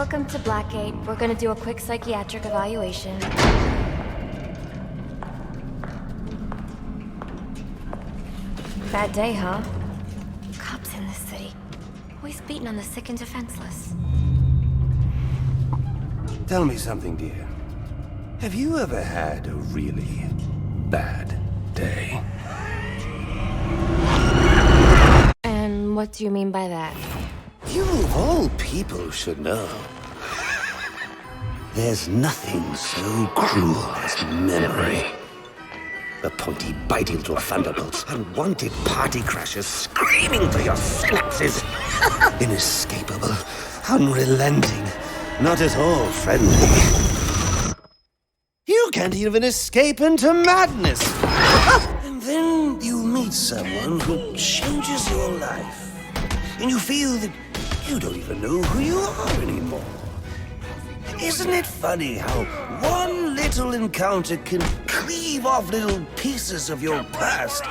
Welcome to Blackgate. We're gonna do a quick psychiatric evaluation. Bad day, huh? Cops in this city. Always beating on the sick and defenseless. Tell me something, dear. Have you ever had a really bad day? And what do you mean by that? You of all people should know. There's nothing so cruel as memory. The pointy, bitey little thunderbolts, unwanted party crashers screaming through your synapses. Inescapable, unrelenting, not at all friendly. You can't even escape into madness. And then you meet someone who changes your life. And you feel that you don't even know who you are anymore. Isn't it funny how one little encounter can cleave off little pieces of your past,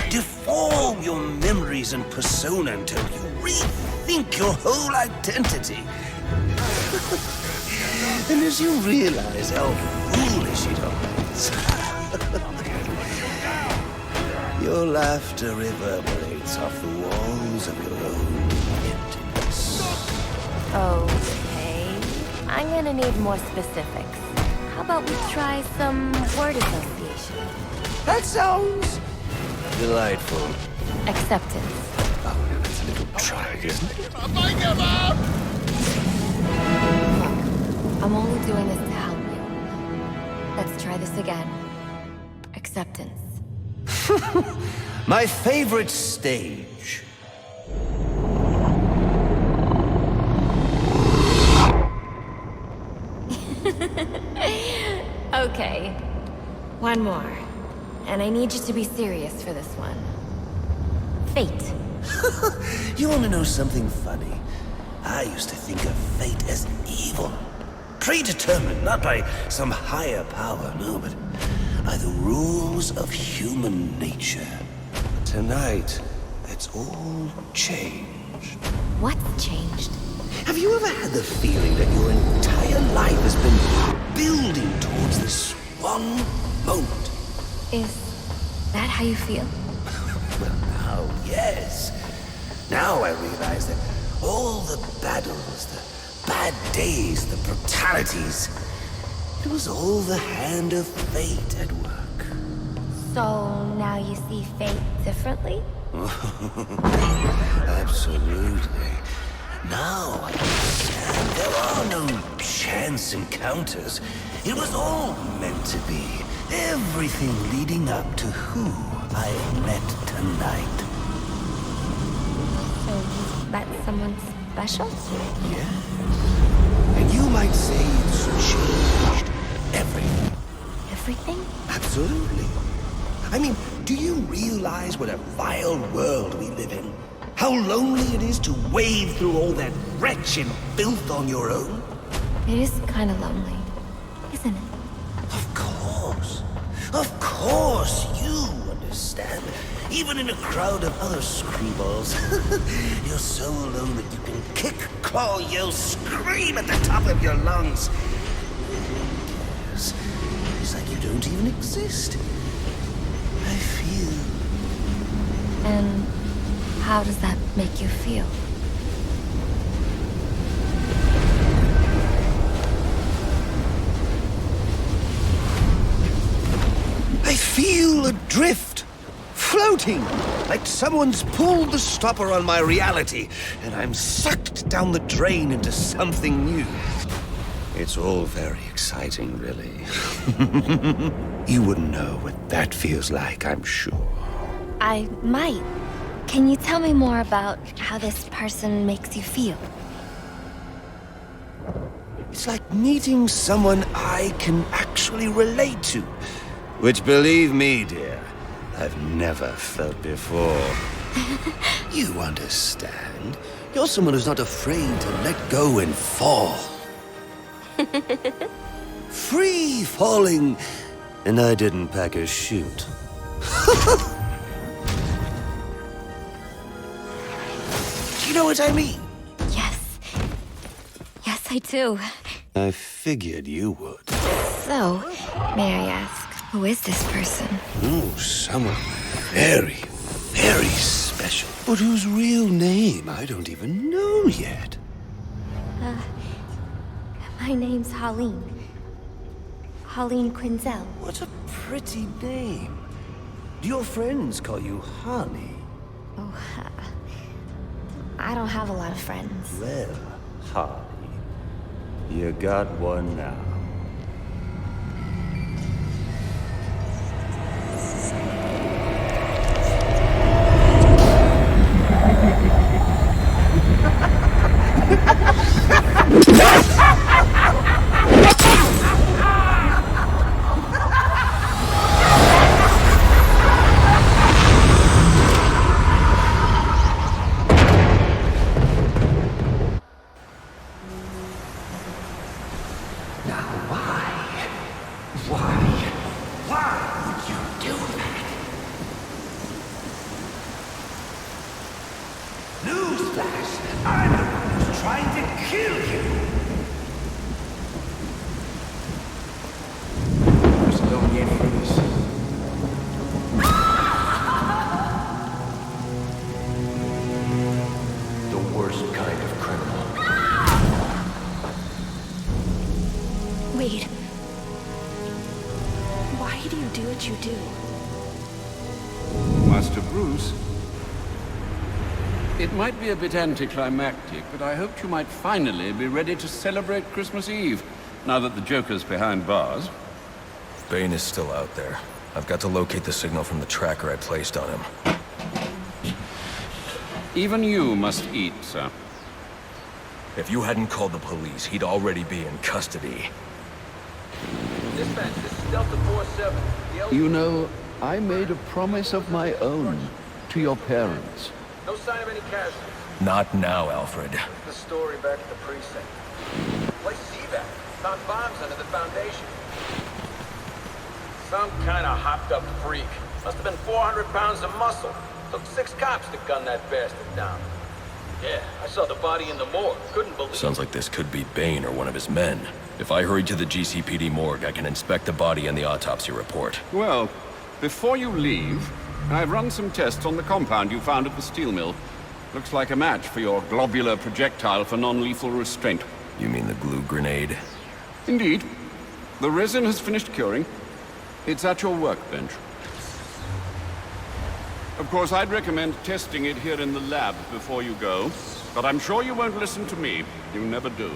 deform your memories and persona until you rethink your whole identity? And as you realize how foolish it all is, your laughter reverberates off the walls of your own emptiness. Okay. I'm gonna need more specifics. How about we try some word association? That sounds delightful. Acceptance. Oh, now that's a little try, isn't it? I'm only doing this to help you. Let's try this again. Acceptance. My favorite stage. Okay. One more. And I need you to be serious for this one. Fate. You want to know something funny? I used to think of fate as evil. Predetermined, not by some higher power, no, but by the rules of human nature. Tonight, that's all changed. What's changed? Have you ever had the feeling that your entire life has been building towards this one moment? Is that how you feel? Well, now, yes. Now I realize that all the battles, the bad days, the brutalities, it was all the hand of fate at work. So now you see fate differently? Absolutely. Now I understand there are no chance encounters. It was all meant to be. Everything leading up to who I met tonight. So you met someone special? Yes. And you might say it's changed everything. Everything? Absolutely. I mean, do you realize what a vile world we live in? How lonely it is to wade through all that wretched filth on your own? It is kind of lonely, isn't it? Of course. Of course, you understand. Even in a crowd of other screwballs, you're so alone that you can kick, claw, yell, scream at the top of your lungs. Yes, it's like you don't even exist. I feel... And how does that make you feel? I feel adrift, floating, like someone's pulled the stopper on my reality, and I'm sucked down the drain into something new. It's all very exciting, really. You wouldn't know what that feels like, I'm sure. I might. Can you tell me more about how this person makes you feel? It's like meeting someone I can actually relate to. Which, believe me, dear, I've never felt before. You understand? You're someone who's not afraid to let go and fall. Free falling, and I didn't pack a chute. You know what I mean? Yes. Yes, I do. I figured you would. So, may I ask, who is this person? Oh, someone very, very special. But whose real name I don't even know yet. My name's Holleen. Holleen Quinzel. What a pretty name. Do your friends call you Honey? Oh, I don't have a lot of friends. Well, Honey, you got one now. Wait. Why do you do what you do? Master Bruce, it might be a bit anticlimactic, but I hoped you might finally be ready to celebrate Christmas Eve, now that the Joker's behind bars. Bane is still out there. I've got to locate the signal from the tracker I placed on him. Even you must eat, sir. If you hadn't called the police, he'd already be in custody. Dispatch, this is Delta 47. You know, I made a promise of my own to your parents. No sign of any casualties. Not now, Alfred. The story back at the precinct. Place Seagate. Found bombs under the foundation. Some kind of hopped-up freak. Must have been 400 pounds of muscle. Took 6 cops to gun that bastard down. Yeah, I saw the body in the morgue. Couldn't believe it. Sounds like this could be Bane or one of his men. If I hurry to the GCPD Morgue, I can inspect the body and the autopsy report. Well, before you leave, I've run some tests on the compound you found at the steel mill. Looks like a match for your globular projectile for non-lethal restraint. You mean the glue grenade? Indeed. The resin has finished curing. It's at your workbench. Of course, I'd recommend testing it here in the lab before you go, but I'm sure you won't listen to me. You never do.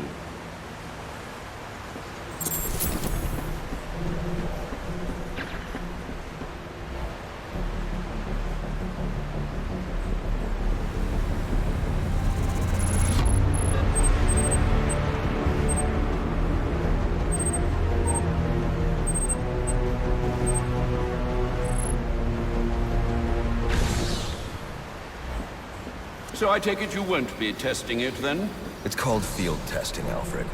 So I take it you won't be testing it, then? It's called field testing, Alfred.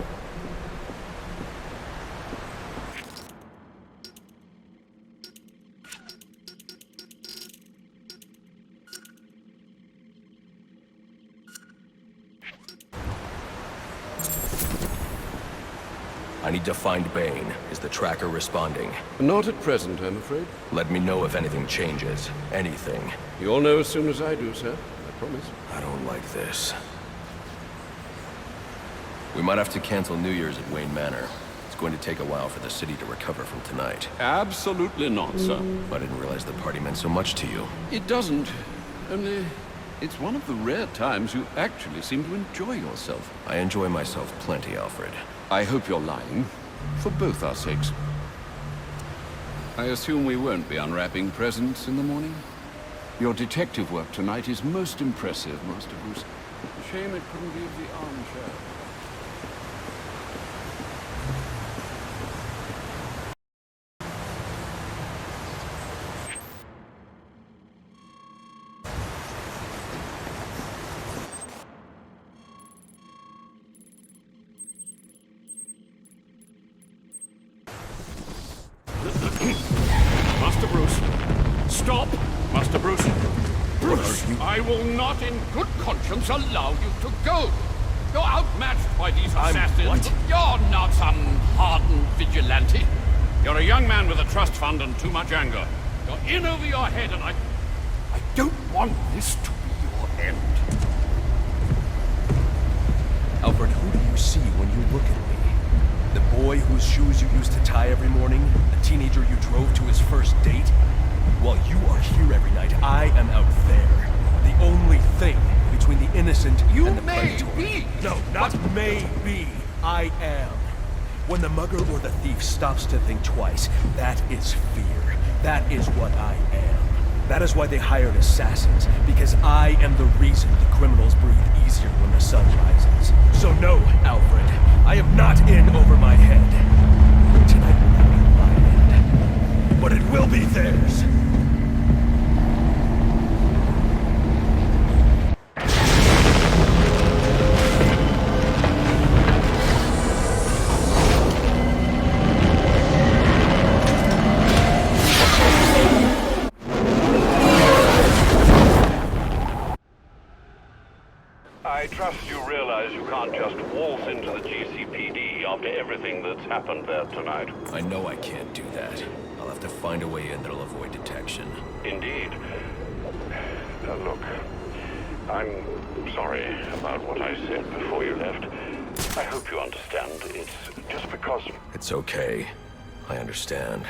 I need to find Bane. Is the tracker responding? Not at present, I'm afraid. Let me know if anything changes. Anything. You'll know as soon as I do, sir. I promise. I don't like this. We might have to cancel New Year's at Wayne Manor. It's going to take a while for the city to recover from tonight. Absolutely not, sir. I didn't realize the party meant so much to you. It doesn't. Only, it's one of the rare times you actually seem to enjoy yourself. I enjoy myself plenty, Alfred. I hope you're lying. For both our sakes. I assume we won't be unwrapping presents in the morning? Your detective work tonight is most impressive, Master Bruce. Shame it couldn't be of the armchair. Master Bruce, stop! Master Bruce! Bruce, I will not in good conscience allow you to go! You're outmatched by these assassins. what? You're not some hardened vigilante. You're a young man with a trust fund and too much anger. You're in over your head, and I don't want this to be your end. Alfred, who do you see when you look at me? The boy whose shoes you used to tie every morning? The teenager you drove to his first date? While you are here every night, I am out there. The only thing between the innocent and the predatory. You may be. No, not maybe. I am. When the mugger or the thief stops to think twice, that is fear. That is what I am. That is why they hired assassins, because I am the reason the criminals breathe easier when the sun rises. So no, Alfred, I am not in over my head. Tonight will not be my end, but it will be theirs. I trust you realize you can't just waltz into the GCPD after everything that's happened there tonight. I know I can't do that. I'll have to find a way in that'll avoid detection. Indeed. Look, I'm sorry about what I said before you left. I hope you understand. It's just because... It's okay. I understand.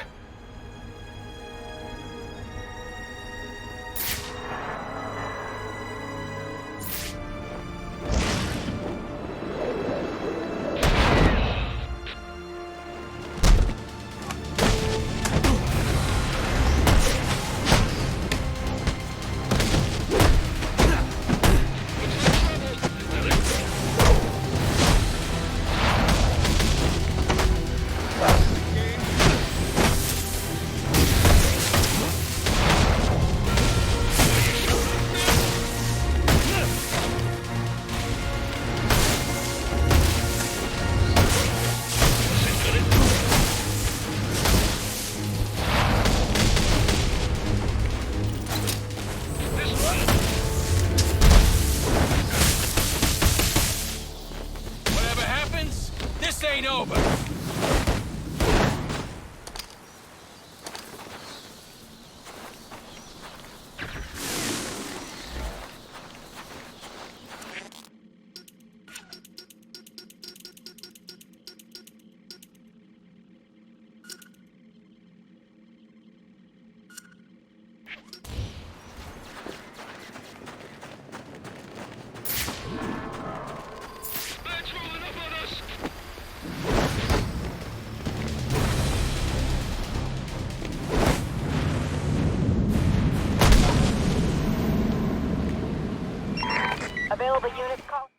Available units call.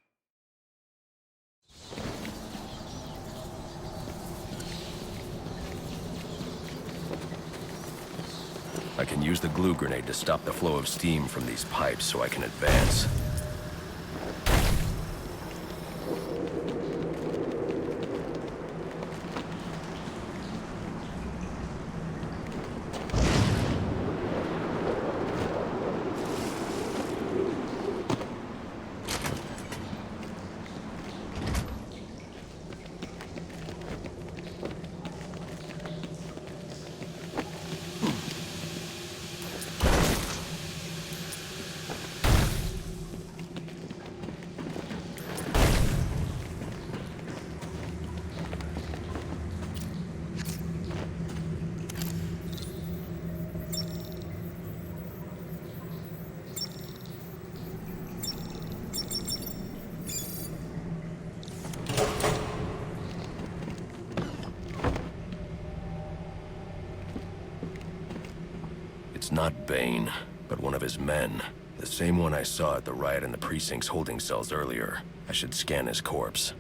I can use the glue grenade to stop the flow of steam from these pipes so I can advance. It's not Bane, but one of his men. The same one I saw at the riot in the precinct's holding cells earlier. I should scan his corpse.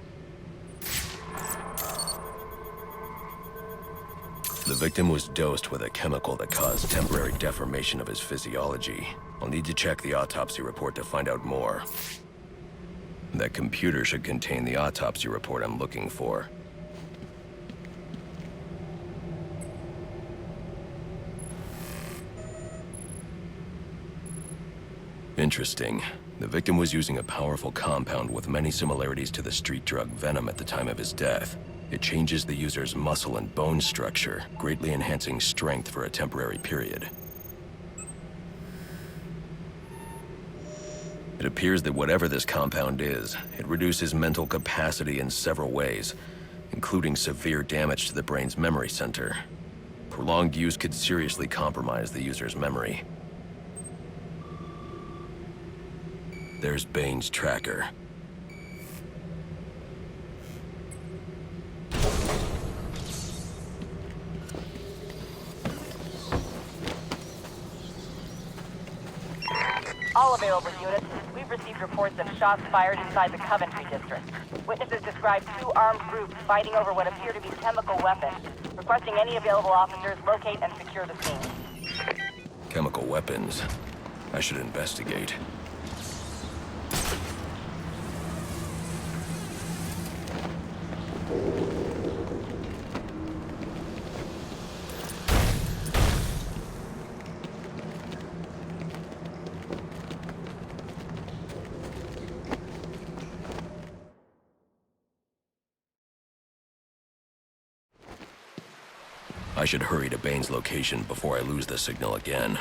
The victim was dosed with a chemical that caused temporary deformation of his physiology. I'll need to check the autopsy report to find out more. That computer should contain the autopsy report I'm looking for. Interesting. The victim was using a powerful compound with many similarities to the street drug Venom at the time of his death. It changes the user's muscle and bone structure, greatly enhancing strength for a temporary period. It appears that whatever this compound is, it reduces mental capacity in several ways, including severe damage to the brain's memory center. Prolonged use could seriously compromise the user's memory. There's Bane's tracker. All available units. We've received reports of shots fired inside the Coventry district. Witnesses describe two armed groups fighting over what appear to be chemical weapons. Requesting any available officers locate and secure the scene. Chemical weapons. I should investigate. I should hurry to Bane's location before I lose the signal again.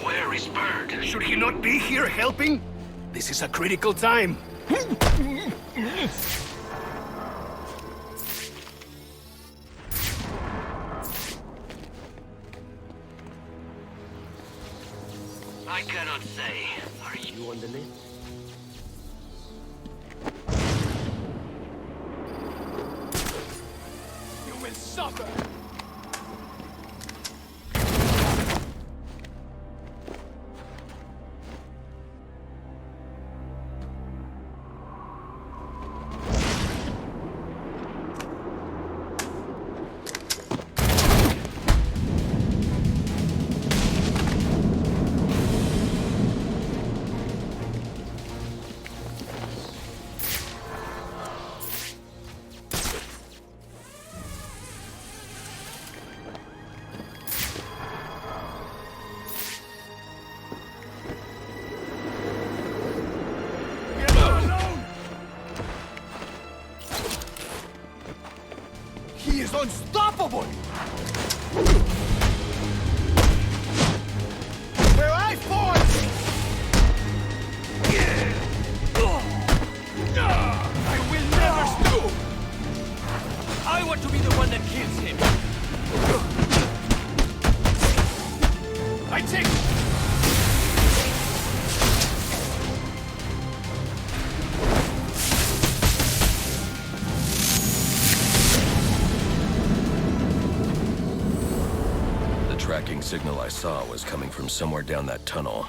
Where is Bird? Should he not be here helping? This is a critical time. I cannot say. Are you on the list? You will suffer! He is unstoppable! Where I fought! I will never stoop! I want to be the one that kills him! I take... Tracking signal I saw was coming from somewhere down that tunnel.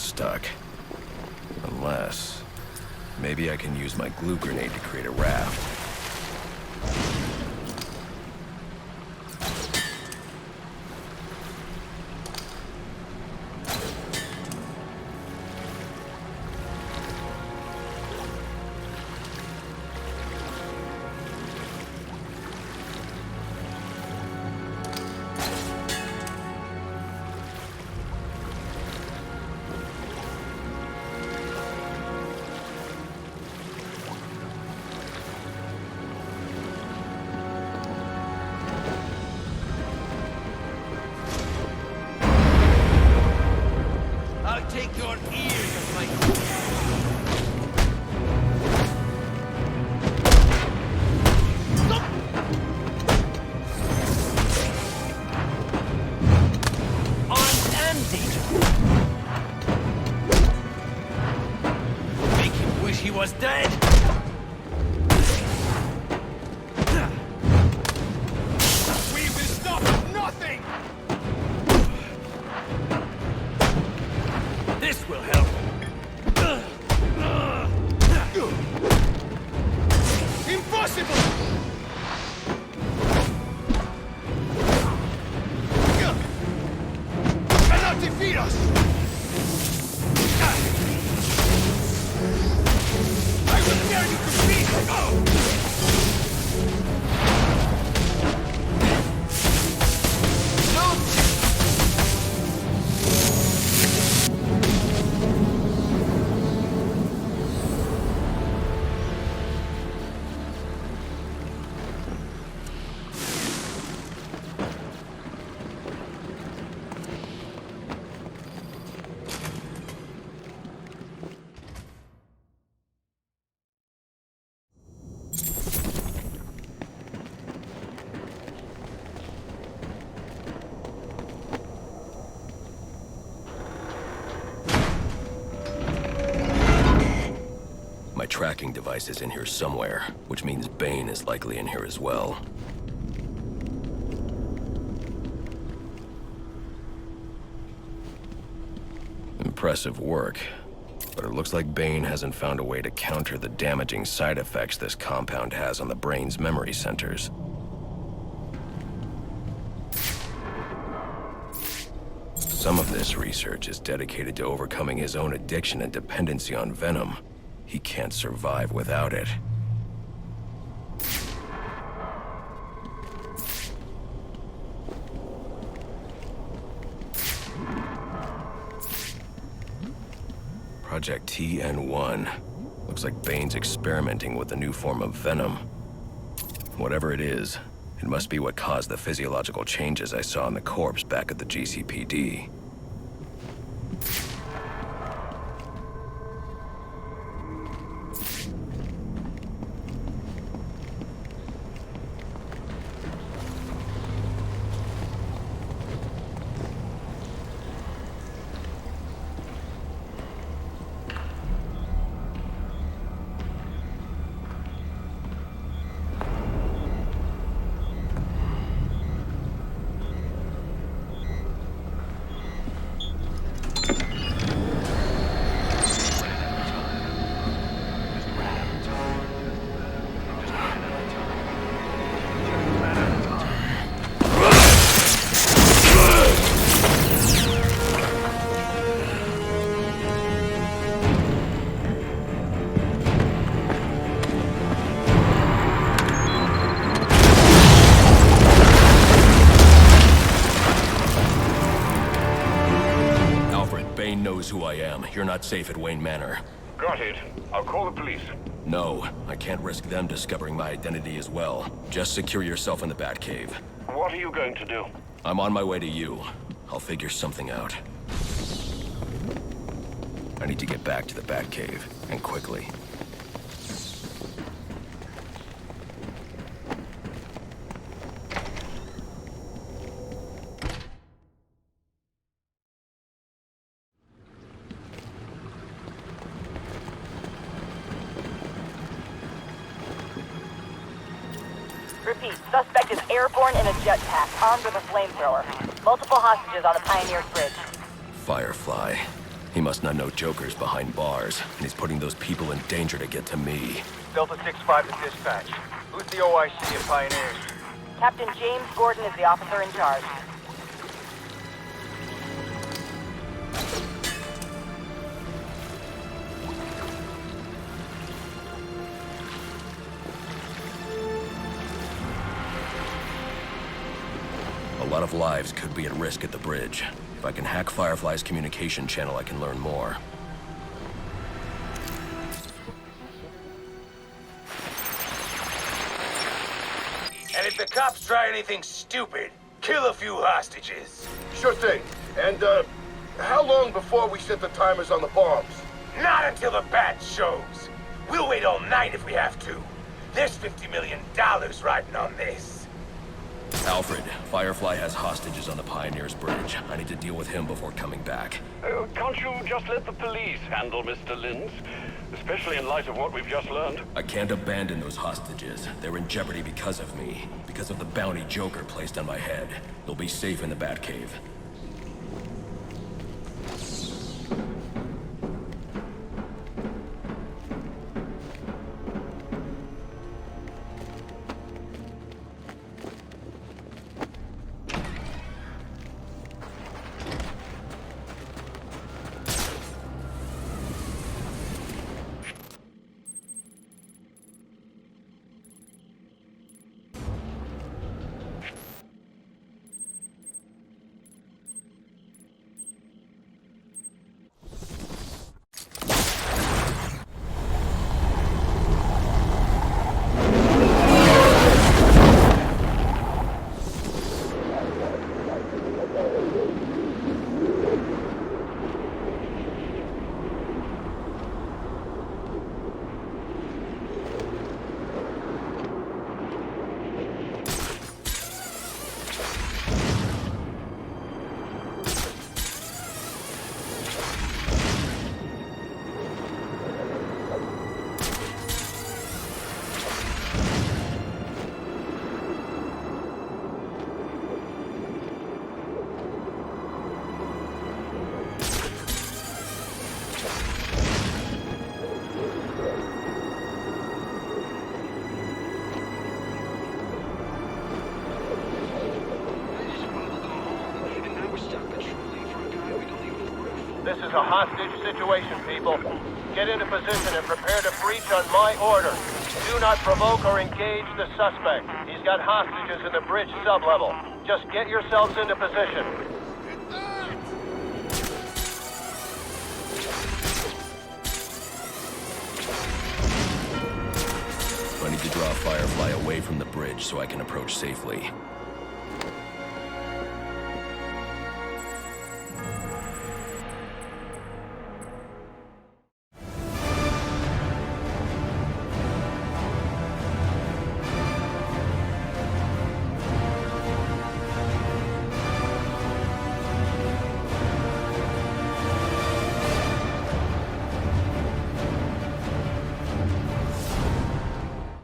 stuck. Unless... maybe I can use my glue grenade to create a raft. Take your ears of my... Stop! Armed and dangerous. Make him wish he was dead. We will stop at nothing! This will help. Impossible! Cannot defeat us! I will dare you to beat! My tracking device is in here somewhere, which means Bane is likely in here as well. Impressive work, but it looks like Bane hasn't found a way to counter the damaging side effects this compound has on the brain's memory centers. Some of this research is dedicated to overcoming his own addiction and dependency on venom. He can't survive without it. Project TN1. Looks like Bane's experimenting with a new form of venom. Whatever it is, it must be what caused the physiological changes I saw in the corpse back at the GCPD. Who I am. You're not safe at Wayne Manor. Got it. I'll call the police. No, I can't risk them discovering my identity as well. Just secure yourself in the Batcave. What are you going to do? I'm on my way to you. I'll figure something out. I need to get back to the Batcave, and quickly. Repeat, suspect is airborne in a jetpack, armed with a flamethrower. Multiple hostages on the Pioneer's Bridge. Firefly. He must not know Joker's behind bars, and he's putting those people in danger to get to me. Delta 6-5 to dispatch. Who's the OIC at Pioneers? Captain James Gordon is the officer in charge. A lot of lives could be at risk at the bridge. If I can hack Firefly's communication channel, I can learn more. And if the cops try anything stupid, kill a few hostages. Sure thing. And, how long before we set the timers on the bombs? Not until the bat shows. We'll wait all night if we have to. There's $50 million riding on this. Alfred, Firefly has hostages on the Pioneers Bridge. I need to deal with him before coming back. Can't you just let the police handle Mr. Linz? Especially in light of what we've just learned. I can't abandon those hostages. They're in jeopardy because of me. Because of the bounty Joker placed on my head. They'll be safe in the Batcave. This is a hostage situation, people. Get into position and prepare to breach on my order. Do not provoke or engage the suspect. He's got hostages in the bridge sublevel. Just get yourselves into position. I need to draw Firefly away from the bridge so I can approach safely.